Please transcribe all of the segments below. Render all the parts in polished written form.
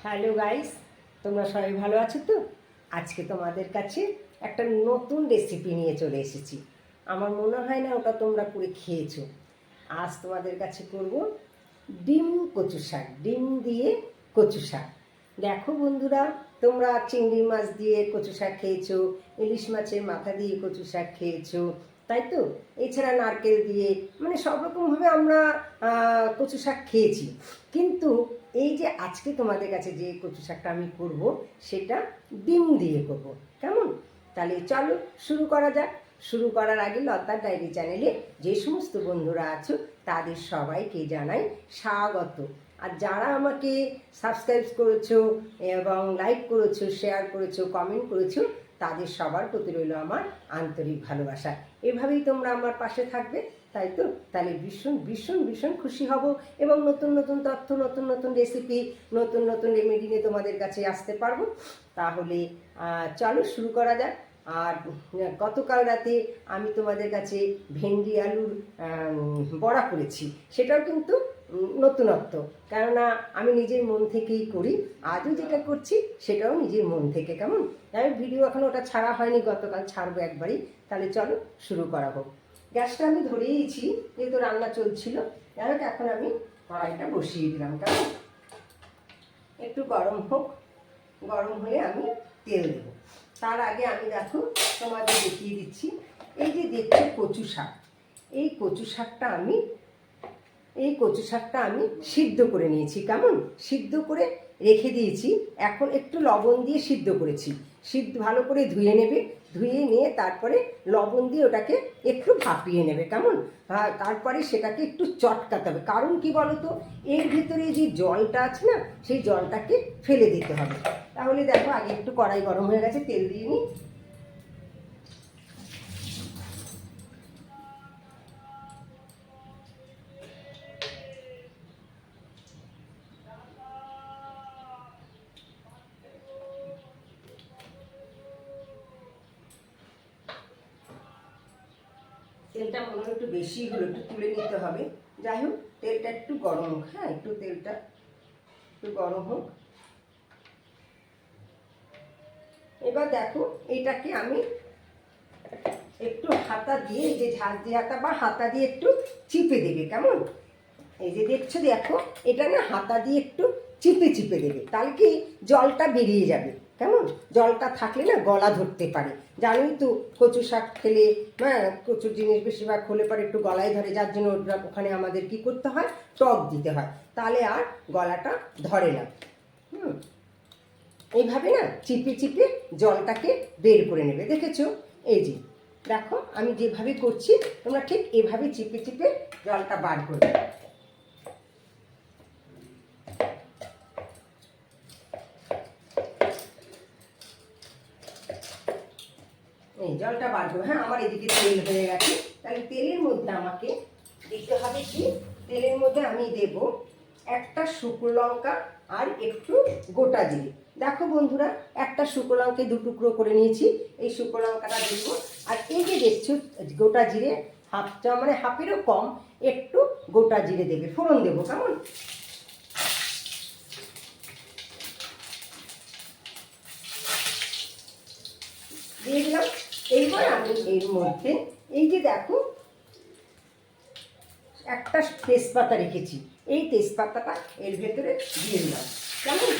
Hello guys, তোমরা সবাই ভালো আছো তো? আজকে তোমাদের কাছে একটা নতুন রেসিপি নিয়ে চলে এসেছি। আমার মনে হয় না ওটা তোমরা করে খেয়েছো। আজ তোমাদের কাছে করব ডিম কচু শাক, ডিম দিয়ে কচু শাক। দেখো বন্ধুরা, তোমরা চিংড়ি মাছ দিয়ে কচু শাক খেয়েছো, ইলিশ মাছের মাথা দিয়ে কচু শাক খেয়েছো, তাই তো? এছাড়া নারকেল দিয়ে, মানে সব রকমভাবে আমরা কচু শাক খেয়েছি। কিন্তু এই যে আজকে তোমাদের কাছে যে কচু শাকটা আমি করব, সেটা ডিম দিয়ে করব। কেমন? তাহলে চলো শুরু করা যাক। শুরু করার আগে লতার ডায়েরি চ্যানেলে যে সমস্ত বন্ধুরা আছো তাদের সবাইকে জানাই স্বাগত। আর যারা আমাকে সাবস্ক্রাইব করেছো এবং লাইক করেছো, শেয়ার করেছো, কমেন্ট করেছো, তাদের সবার প্রতি রইল আমার আন্তরিক ভালোবাসা। এভাবেই তোমরা আমার পাশে থাকবে, তাই তো? তাহলে ভীষণ ভীষণ ভীষণ খুশি হব এবং নতুন নতুন তথ্য, নতুন নতুন রেসিপি, নতুন নতুন রেমেডি নিয়ে তোমাদের কাছে আসতে পারবো। তাহলে চলো শুরু করা যাক। আর গতকাল রাতে আমি তোমাদের কাছে ভেন্ডি আলুর বড়া করেছি, সেটাও কিন্তু নতুনত্ব, কেননা আমি নিজের মন থেকেই করি। আজও যেটা করছি সেটাও নিজের মন থেকে। কেমন? আমি ভিডিও এখন ওটা ছাড়া হয়নি, গতকাল ছাড়বো একবারই। তাহলে চলো শুরু করা হোক। গ্যাসটা আমি ধরিয়েছি, যেহেতু রান্না চলছিল। যাই হোক, এখন আমি কড়াইটা বসিয়ে দিলাম। কেমন? একটু গরম হোক, গরম হয়ে আমি তেল দেব। তার আগে আমি দেখো তোমাদের দেখিয়ে দিচ্ছি, এই যে দেখছো কচু শাক, এই কচু শাকটা আমি সিদ্ধ করে নিয়েছি। কেমন? সিদ্ধ করে রেখে দিয়েছি। এখন একটু লবণ দিয়ে সিদ্ধ করেছি। ভালো করে ধুয়ে নেবে, ধুয়ে নিয়ে তারপরে লবণ দিয়ে ওটাকে একটু ভাপিয়ে নেবে। কেমন? তারপরে সেটাকে একটু চটকাতে হবে। কারণ কি বলো তো, এর ভিতরে যে জলটা আছে না, সেই জলটাকে ফেলে দিতে হবে। তাহলে দেখো, আগে একটু কড়াই গরম হয়ে গেছে, তেল দিয়ে নিই। তেলটা মনে হয় একটু বেশি হলো, একটু তুলে নিতে হবে। যাই হোক, তেলটা একটু গরম হোক। হ্যাঁ, তেলটা একটু গরম হোক। এবার দেখো, এটাকে আমি একটু হাতা দিয়ে, এই যে ঝাঁজ দিয়ে হাতা বা হাতা দিয়ে একটু চিপে দেবে। কেমন? এই যে দেখছো, দেখো, এটা না হাতা দিয়ে একটু চিপে চিপে দেবে, তাহলে কি জলটা বেরিয়ে যাবে। কেমন? জলটা থাকলে না গলা ধরতে পারে। জানোই তো, কচু শাক খেলে, হ্যাঁ, কচুর জিনিস বেশিরভাগ হলে পরে একটু গলায় ধরে, যার জন্য ওখানে আমাদের কি করতে হয়, টক দিতে হয়, তাহলে আর গলাটা ধরে না। এইভাবে না চিপে চিপে জলটাকে বের করে নেবে। দেখেছো? এই যে দেখো, আমি যেভাবে করছি তোমরা ঠিক এভাবে চিপে চিপে জলটা বার করবে। এই জলটা বার করবে। হ্যাঁ, আমার এদিকে তেল হয়ে গেছে। তাহলে তেলের মধ্যে আমাকে দিতে হবে কি, তেলের মধ্যে আমি দেব একটা শুকনো লঙ্কা আর একটু গোটা জিরে। দেখো বন্ধুরা, একটা শুকনো লঙ্কা দু টুকরো করে নিয়েছি, এই শুকনো লঙ্কাটা দেব। আর এই যে দেখছো গোটা জিরে, মানে হাফেরও কম একটু গোটা জিরে দেবে, ফোড়ন দেবো। কেমন? দিয়ে দিলাম। এইবার আমি এর মধ্যে, এই যে দেখো, একটা তেজপাতা রেখেছি, এই তেজপাতাটা এর ভেতরে দিয়ে দিলাম। কেমন?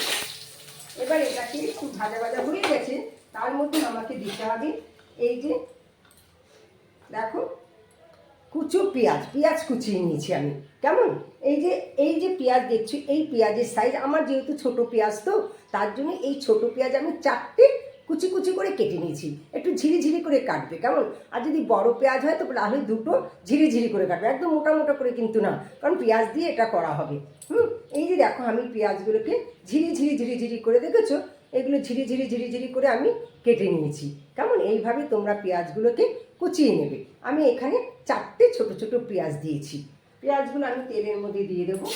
এবার এটাকে একটু ভাজা ভাজা হয়ে গেছে, তার মধ্যে আমাকে দিতে হবে এই যে দেখো পেঁয়াজ কুচিয়ে নিয়েছি আমি। কেমন? এই যে পেঁয়াজ দেখছি, এই পেঁয়াজের সাইজ আমার যেহেতু ছোট পেঁয়াজ, তো তার জন্য এই ছোট পেঁয়াজ আমি 4টে কুচি কুচি করে কেটে নিয়েছি। একটু ঝিরিঝিরি করে কাটবে। কেমন? আর যদি বড় পেঁয়াজ হয় তো তাহলে 2টো ঝিরিঝিরি করে কাটবে, একদম মোটা মোটা করে কিন্তু না, কারণ পেঁয়াজ দিয়ে এটা করা হবে। এই যে দেখো, আমি পেঁয়াজগুলোকে ঝিরিঝিরি ঝিরিঝিরি করে, দেখেছো, এগুলো ঝিরিঝিরি ঝিরিঝিরি করে আমি কেটে নিয়েছি। কেমন? এইভাবে তোমরা পেঁয়াজগুলোকে কুচিয়ে নেবে। আমি এখানে 4টে ছোট ছোট পেঁয়াজ দিয়েছি। পেঁয়াজগুলো আমি তেলের মধ্যে দিয়ে দেবো।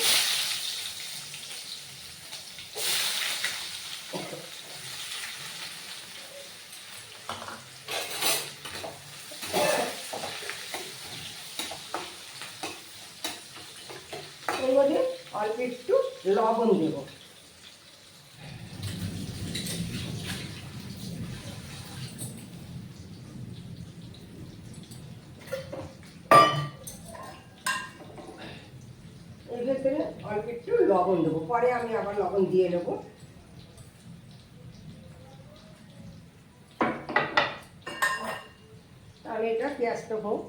এর মধ্যে অল্প একটু লবণ দেবো। লবণ দেবো, পরে আমি আবার লবণ দিয়ে নেবো। তাহলে এটা পেঁয়াজটা হোক।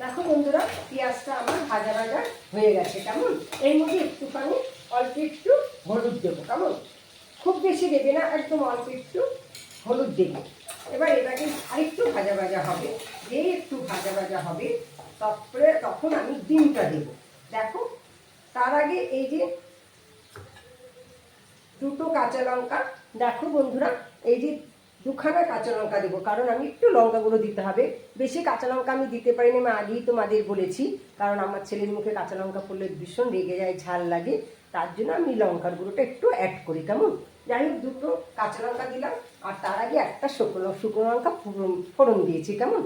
দেখো বন্ধুরা, পেঁয়াজটা আমার ভাজা ভাজা হয়ে গেছে। কেমন? এর মধ্যে একটুখানি অল্প একটু হলুদ দেবো। কেমন? খুব বেশি দেবে না, একদম অল্প একটু হলুদ দেবো। এবার এটাকে আরেকটু ভাজা ভাজা হবে। যেই একটু ভাজা ভাজা হবে তারপরে তখন আমি ডিমটা দেব। দেখো, তার আগে এই যে দুটো কাঁচা লঙ্কা, দেখো বন্ধুরা, এই যে দুখানা কাঁচা লঙ্কা দেবো, কারণ আমি একটু লঙ্কাগুলো দিতে হবে। বেশি কাঁচা লঙ্কা আমি দিতে পারিনি, আমি আগেই তোমাদের বলেছি, কারণ আমার ছেলের মুখে কাঁচা লঙ্কা পড়লে ভীষণ রেগে যায়, ঝাল লাগে, তার জন্য আমি লঙ্কার গুঁড়োটা একটু অ্যাড করি। কেমন? যাই হোক, দুটো কাঁচা লঙ্কা দিলাম, আর তার আগে একটা শুকনো লঙ্কা ফোড়ন দিয়েছি। কেমন?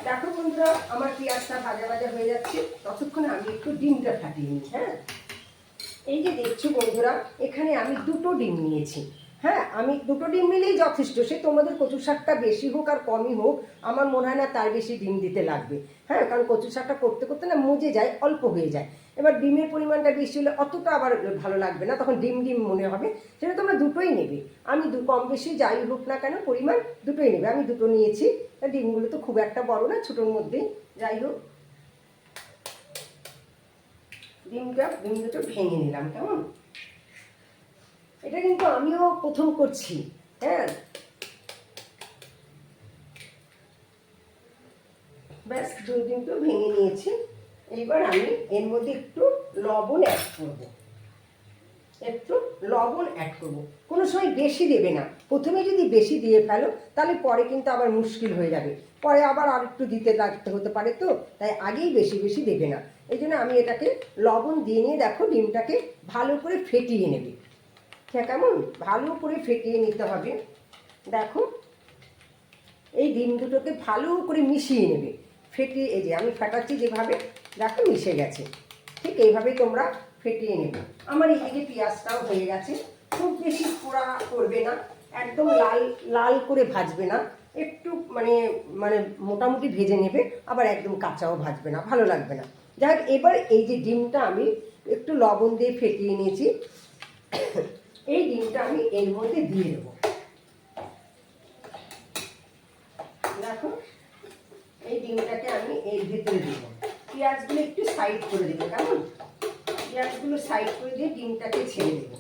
দেখো বন্ধুরা, আমার পেঁয়াজটা ভাজা ভাজা হয়ে যাচ্ছে, ততক্ষণে আমি একটু ডিমটা ফাটিয়ে নিই। হ্যাঁ, এই যে দেখছো বন্ধুরা, এখানে আমি দুটো ডিম নিয়েছি। হ্যাঁ, আমি দুটো ডিম নিলেই যথেষ্ট। সে তোমাদের কচু শাকটা বেশি হোক আর কমই হোক, আমার মনে হয় না তার বেশি ডিম দিতে লাগবে। হ্যাঁ, কারণ কচু শাকটা করতে করতে না মজে যায়, অল্প হয়ে যায়। এবার ডিমের পরিমাণটা বেশি হলে অতটা আবার ভালো লাগবে না, তখন ডিম ডিম মনে হবে। সেটা তোমরা দুটোই নেবে। আমি কম বেশি যাই হোক না কেন পরিমাণ, দুটোই নেবে। আমি দুটো নিয়েছি। ডিমগুলো তো খুব একটা বড় না, ছোটোর মধ্যেই। যাই হোক, ডিম দুটো ভেঙে নিলাম। কেমন? এটা কিন্তু আমিও প্রথম করছি। হ্যাঁ, ব্যাস ডিম তো ভেঙে নিয়েছি। এইবার আমি এর মধ্যে একটু লবণ অ্যাড করব। কোনো সময় বেশি দেবে না। প্রথমে যদি বেশি দিয়ে ফেলো তাহলে পরে কিন্তু আবার মুশকিল হয়ে যাবে, পরে আবার আর একটু লাগতে হতে পারে, তো তাই আগেই বেশি বেশি দেবে না। এই জন্য আমি এটাকে লবণ দিয়ে নিয়ে, দেখো, ডিমটাকে ভালো করে ফেটিয়ে নেবে। কেমন? ভালো করে ফেটিয়ে নিতে হবে। দেখো, এই ডিম দুটোকে ভালো করে মিশিয়ে নেবে, ফেটিয়ে। এই যে আমি ফাটাচ্ছি যেভাবে, দেখো মিশে গেছে। ঠিক এইভাবেই তোমরা ফেটিয়ে নেবে। আমার এইদিকে পেঁয়াজটাও হয়ে গেছে। খুব বেশি পোড়া করবে না, একদম লাল লাল করে ভাজবে না, একটু মানে মানে মোটামুটি ভেজে নেবে, আবার একদম কাঁচাও ভাজবে না, ভালো লাগবে না। যাই হোক, এবার এই যে ডিমটা আমি একটু লবণ দিয়ে ফেটিয়ে নিয়েছি, এই ডিমটা আমি এর মধ্যে দিয়ে দেবো। দেখো, এই ডিমটাকে আমি এর ভেতরে দেব। পেঁয়াজগুলো একটু সাইড করে দেবো। কেমন? পেঁয়াজগুলো সাইড করে দিয়ে ডিমটাকে ছেড়ে দেব।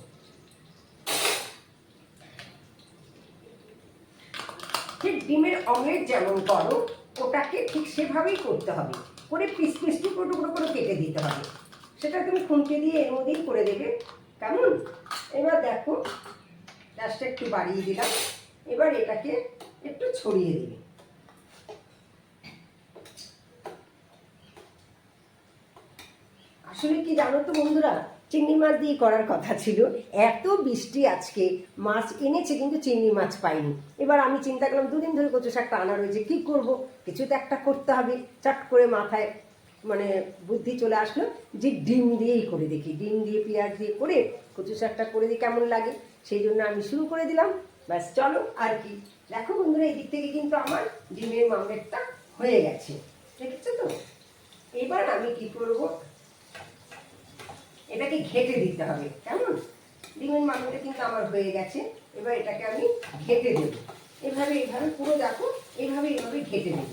ঠিক ডিমের অমলেট যেমন করো, ওটাকে ঠিক সেভাবেই করতে হবে, করে পিস পিস টুকরো টুকরো করে কেটে দিতে হবে। সেটা তুমি খুন্তি দিয়ে এর মধ্যেই করে দেবে। কেমন? এবার দেখো, গ্যাসটা একটু বাড়িয়ে দিলাম। এবার এটাকে একটু ছড়িয়ে দিবে। আসলে কি জানো তো বন্ধুরা, চিংড়ি মাছ দিয়ে করার কথা ছিল। এত বৃষ্টি আজকে, মাছ এনেছে কিন্তু চিংড়ি মাছ পাইনি। এবার আমি চিন্তা করলাম, দুদিন ধরে কচু শাকটা আনা রয়েছে, কী করবো, কিছু তো একটা করতে হবে। চট করে মাথায় মানে বুদ্ধি চলে আসলো যে ডিম দিয়েই করে দেখি, ডিম দিয়ে পেঁয়াজ দিয়ে করে কচু শাকটা করে দিই কেমন লাগে। সেই জন্য আমি শুরু করে দিলাম। ব্যাস, চলো আর কি। দেখো বন্ধুরা, এই দিক থেকে কিন্তু আমার ডিমের মামলেটটা হয়ে গেছে, দেখেছো তো? এবার আমি কি করব, এটাকে ঘেটে দিতে হবে। কেমন? ডিমের মামলেটটা কিন্তু আমার হয়ে গেছে। এবার এটাকে আমি ঘেটে দেব। এইভাবে এইভাবে পুরো, দেখো, এইভাবে এইভাবে ঘেটে দেব।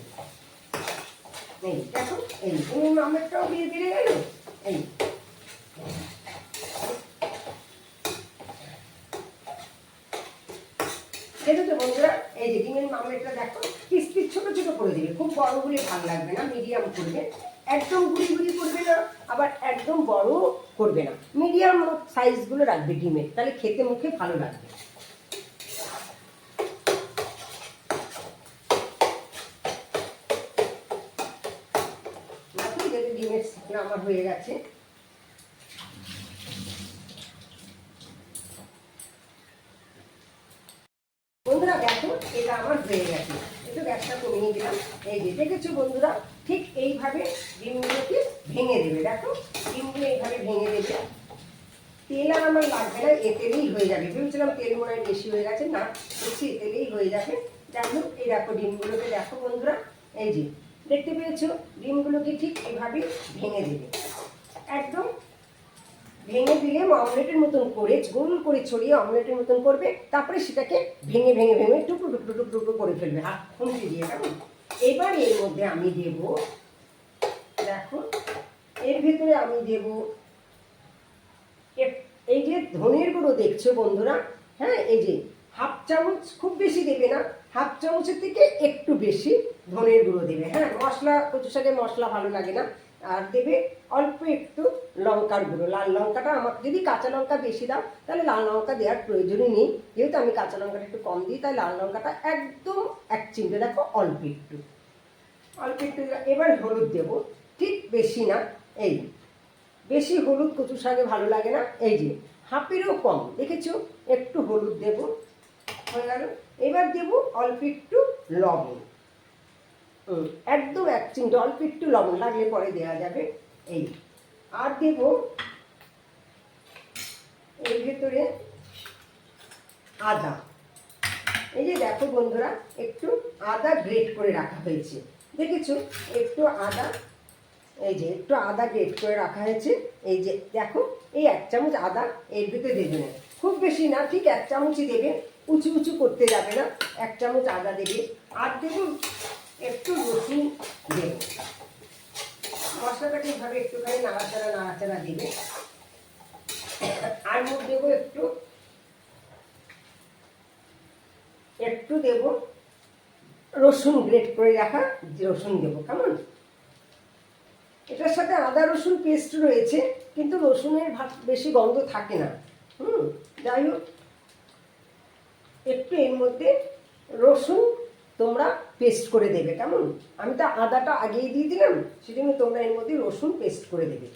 এই দেখো, এই ডিমের মামলেটটাও বেড়ে গেল। এই দেখেছো বন্ধুরা, এই যে ডিমের মামলেটটা দেখো, পিস পিস ছোট ছোট করে দিবে। খুব বড় হলে ভালো লাগবে না, মিডিয়াম করবে। একদম গুড়ি গুড়ি করবে না, আবার একদম বড় করবে না, মিডিয়াম সাইজগুলো রাখবে ডিমের, তাহলে খেতে মুখে ভালো লাগবে। দেখো, যেহেতু ডিমের আমার হয়ে গেছে। বন্ধুরা দেখো, এটা আমার হয়ে গেছে। একটু গ্যাসটা কমিয়ে দিলাম। এই যে দেখেছো বন্ধুরা, ঠিক এইভাবে ডিমগুলোকে ভেঙে দেবে। দেখো, ডিমগুলো এইভাবে ভেঙে দেবে। তেল আর আমার লাগবে না, এ তেলেই হয়ে যাবে। ভেবেছিলাম তেল মনে হয় বেশি হয়ে গেছে, না, বেশি তেলেই হয়ে যাবে। যাই হোক, এই দেখো ডিমগুলোকে, দেখো বন্ধুরা, এই যে দেখতে পেয়েছো, ডিমগুলোকে ঠিক এইভাবে ভেঙে দেবে। একদম ভেঙে দিলে অমলেটের মতন করে গোল করে ছড়িয়ে অমলেটের মতন করবে, তারপরে সেটাকে ভেঙে ভেঙে ভেঙে টুকরো টুকরো টুকরো টুকরো করে ফেলবে হাত খুন্তি দিয়ে। কেমন? এবার এর মধ্যে আমি দেব, দেখো এর ভিতরে আমি দেব এই যে ধনের গুঁড়ো দেখছো বন্ধুরা, হ্যাঁ এই যে হাফ চামচ, খুব বেশি দেবে না, হাফ চামচের থেকে একটু বেশি ধনের গুঁড়ো দেবে। হ্যাঁ, মশলা কচু শাকে মশলা ভালো লাগে না। আর দেবে অল্প একটু লঙ্কার গুঁড়ো, লাল লঙ্কাটা, আমার যদি কাঁচা লঙ্কা বেশি দাও তাহলে লাল লঙ্কা দেওয়ার প্রয়োজনই নেই, যেহেতু আমি কাঁচা লঙ্কাটা একটু কম দিই তাই লাল লঙ্কাটা একদম 1 চিমটে, দেখো অল্প একটু অল্প একটু। এবার হলুদ দেবো, ঠিক বেশি না, এই বেশি হলুদ কচু শাকে ভালো লাগে না, এই যে হাফেরও কম, দেখেছো একটু হলুদ দেব, হয়ে গেল। এবার দেব অল্প একটু লবণ, একদম 1 চিমটে, অল্প একটু লবণ, লাগলে পরে দেওয়া যাবে। এই আর দেব এর ভেতরে আদা, এই যে দেখো বন্ধুরা একটু আদা গ্রেট করে রাখা হয়েছে, দেখেছো একটু আদা, এই যে একটু আদা গ্রেট করে রাখা হয়েছে, এই যে দেখো এই 1 চামচ আদা এর ভিতরে দেবে না, খুব বেশি না, ঠিক 1 চামচই দেবে, উঁচু উঁচু করতে যাবে না, 1 চামচ আদা দেবে। আর দেব একটু রসুন দেবে, মশলাটাকে এভাবে একটুখানি নাড়াচাড়া নাড়াচাড়া দেবে। আর মুখ দেবো একটু দেব রসুন, গ্রেট করে রাখা রসুন দেবো। কেমন? এটার সাথে আদা রসুন পেস্ট রয়েছে, কিন্তু রসুনের বেশি গন্ধ থাকে না। যাই হোক, একটু এর মধ্যে রসুন তোমরা পেস্ট করে দেবে। কেমন? আমি তো আদাটা আগেই দিয়ে দিলাম, সেজন্য তোমরা এর মধ্যে রসুন পেস্ট করে দেবে,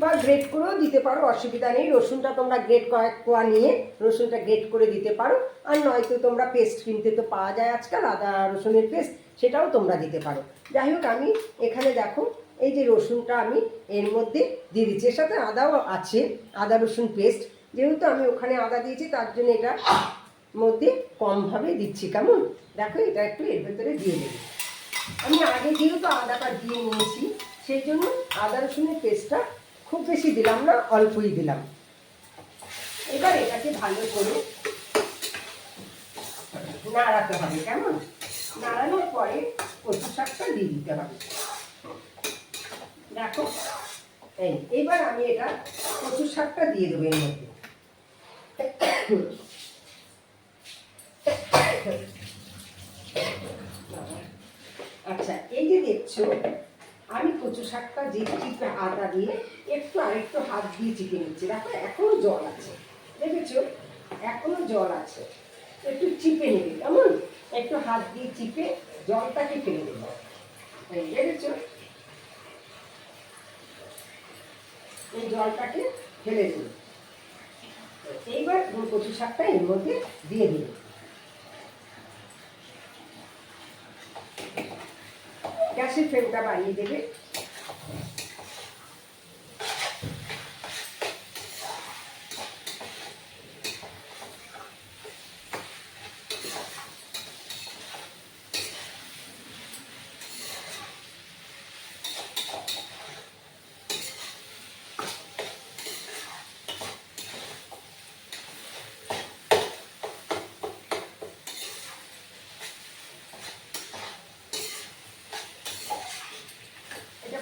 বা গ্রেট করেও দিতে পারো, অসুবিধা নেই। রসুনটা তোমরা গ্রেট কয়েক কোয়া নিয়ে রসুনটা গ্রেট করে দিতে পারো, আর নয়তো তোমরা পেস্ট কিনতে তো পাওয়া যায় আজকাল, আদা রসুনের পেস্ট, সেটাও তোমরা দিতে পারো। যাই হোক, আমি এখানে দেখো এই যে রসুনটা আমি এর মধ্যে দিয়ে দিচ্ছি, এর সাথে আদাও আছে, আদা রসুন পেস্ট, যেহেতু আমি ওখানে আদা দিয়েছি তার জন্য এটা মধ্যে কমভাবে দিচ্ছি। কেমন? দেখো এটা একটু এর ভেতরে দিয়ে দেবে। আমি আগে যেহেতু আদাটা দিয়ে নিয়েছি সেই জন্য আদা রসুনের পেস্টটা খুব বেশি দিলাম না, অল্পই দিলাম। এবার এটাকে ভালো করে নাড়াতে হবে। কেমন? নাড়ানোর পরে কচু শাকটা দিয়ে দিতে হবে। দেখো এইবার আমি এটা কচু শাকটা দিয়ে দেবো এর মধ্যে। আচ্ছা, এই যে দেখছো আমি কচু শাকটা যে চিপে আদা দিয়ে একটু আরেকটু হাত দিয়ে চিপে নিচ্ছি, দেখো এখনো জল আছে, দেখেছো এখনো জল আছে, একটু চিপে নেবে। কেমন? একটু হাত দিয়ে চিপে জলটাকে ফেলে দেবো, দেখেছো এই জলটাকে ফেলে দেবো। এইবার কচু শাকটা এর মধ্যে দিয়ে দেবো। গ্যাসের ফ্লেমটা বাড়িয়ে দেবে।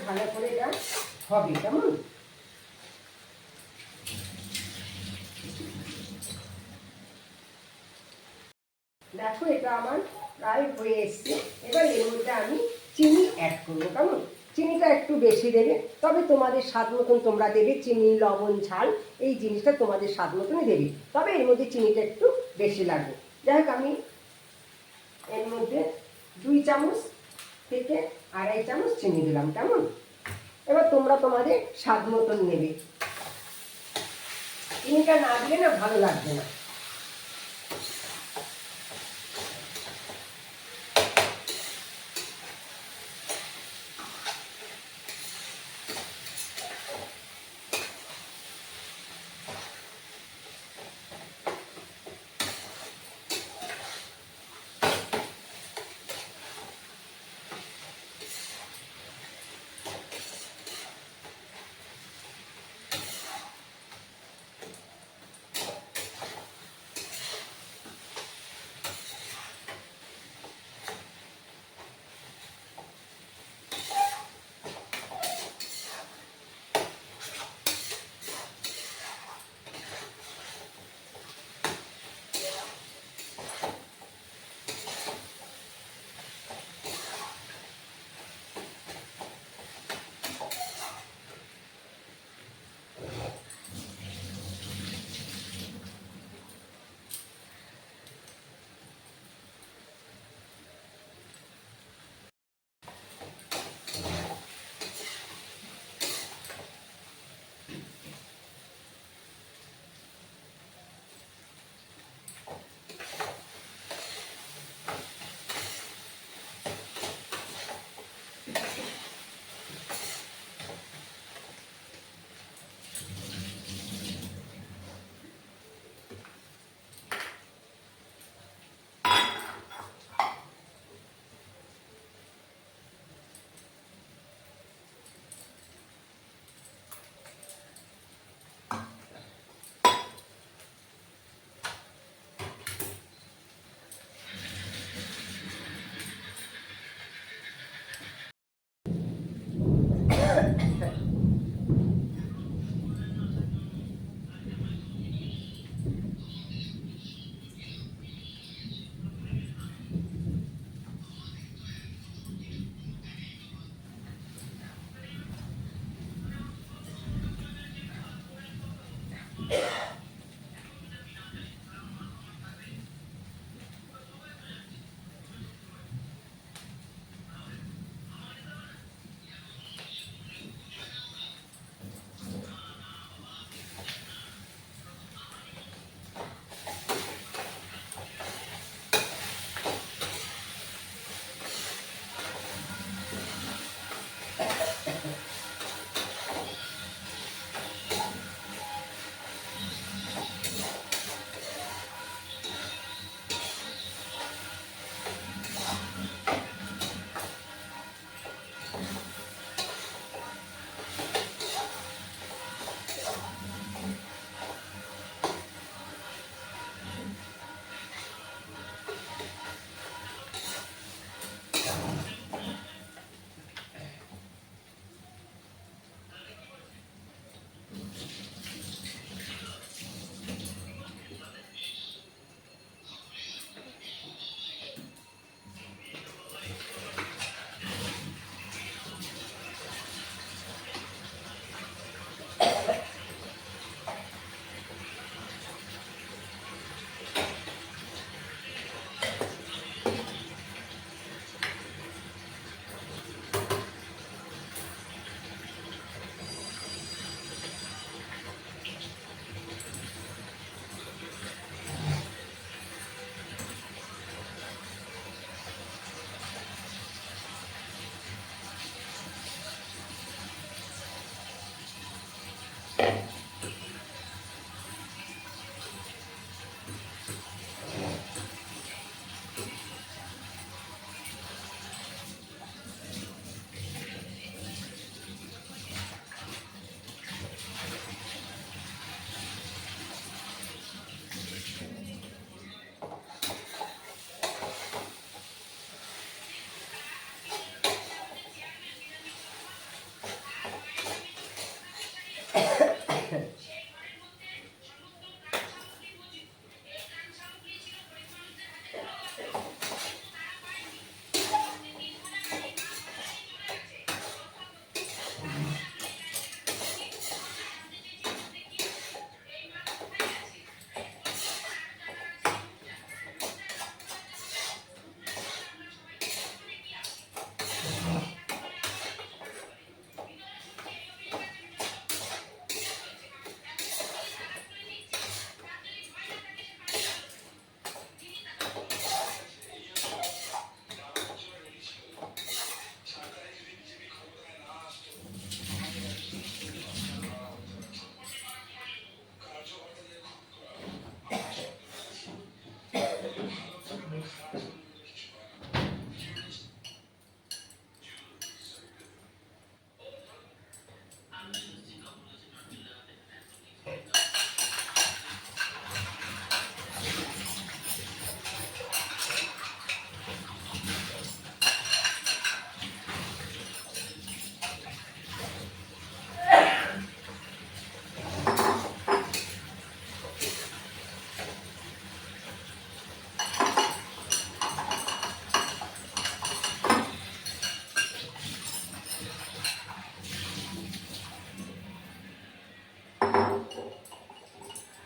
ভালো করে এটা হবে। কেমন? দেখো এটা আমার প্রায় হয়ে এসছে। এবার এর মধ্যে আমি চিনি অ্যাড করবো। কেমন? চিনিটা একটু বেশি দেবে, তবে তোমাদের স্বাদ মতন তোমরা দেবে, চিনি লবণ ঝাল এই জিনিসটা তোমাদের স্বাদ মতনই দেবে, তবে এর মধ্যে চিনিটা একটু বেশি লাগবে। যাই হোক, আমি এর মধ্যে 2 চামচ থেকে 2.5 চামচ চিনি দিলাম। কেমন? এবার তোমরা তোমাদের স্বাদ মতন নেবে, চিনিটা না দিলে না ভালো লাগবে না।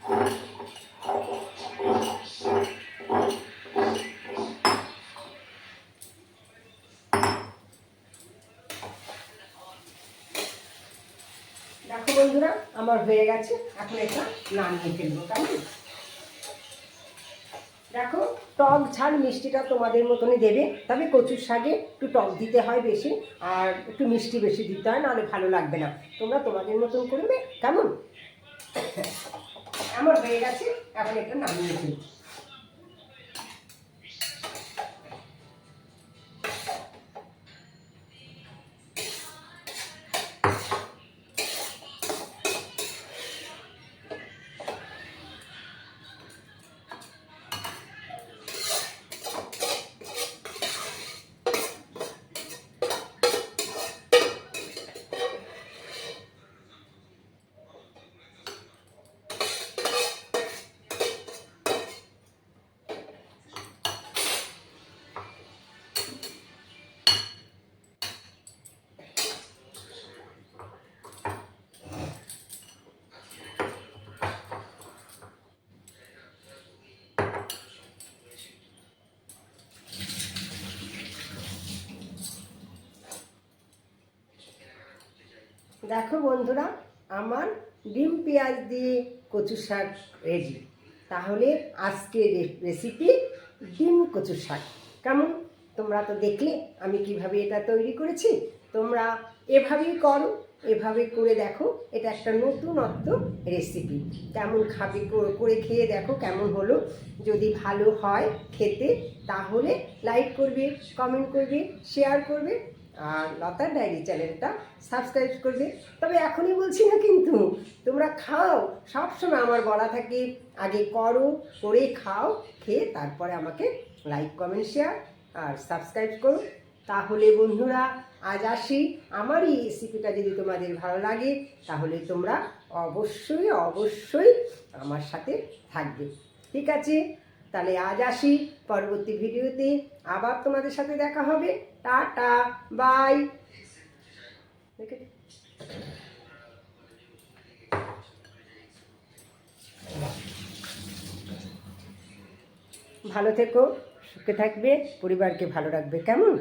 দেখো বন্ধুরা, আমার হয়ে গেছে। এখন এটা নামিয়ে ফেলবো। কেমন দেখো, টক ঝাল মিষ্টিটা তোমাদের মতনই দেবে, তবে কচুর শাকে একটু টক দিতে হয় বেশি, আর একটু মিষ্টি বেশি দিতে হয়, নাহলে ভালো লাগবে না। তোমরা তোমাদের মতন করবে। কেমন আমার হয়ে গেছে, এখন এটা নামিয়ে ফেলবো। দেখো বন্ধুরা, আমার ডিম পেঁয়াজ দিয়ে কচু শাক রেডি। তাহলে আজকের রেসিপি ডিম কচু শাক। কেমন, তোমরা তো দেখলে আমি কিভাবে এটা তৈরি করেছি। তোমরা এভাবেই করো, এভাবে করে দেখো। এটা একটা নতুনত্ব রেসিপি। কেমন খাবে করে খেয়ে দেখো কেমন হলো। যদি ভালো হয় খেতে, তাহলে লাইক করবে, কমেন্ট করবে, শেয়ার করবে, আর লতার ডায়েরি চ্যানেলটা সাবস্ক্রাইব করবে। তবে এখনই বলছি না কিন্তু, তোমরা খাও। সবসময় আমার বলা থাকে আগে করো, করে খাও, খেয়ে তারপরে আমাকে লাইক কমেন্ট শেয়ার আর সাবস্ক্রাইব করো। তাহলে বন্ধুরা আজ আসি। আমার এই রেসিপিটা যদি তোমাদের ভালো লাগে, তাহলে তোমরা অবশ্যই অবশ্যই আমার সাথে থাকবে। ঠিক আছে, তাহলে আজ আসি। পরবর্তী ভিডিওতে আবার তোমাদের সাথে দেখা হবে। Tata, bye. ভালো থেকো, সুখে থাকবে, পরিবারকে ভালো রাখবে। কেমন।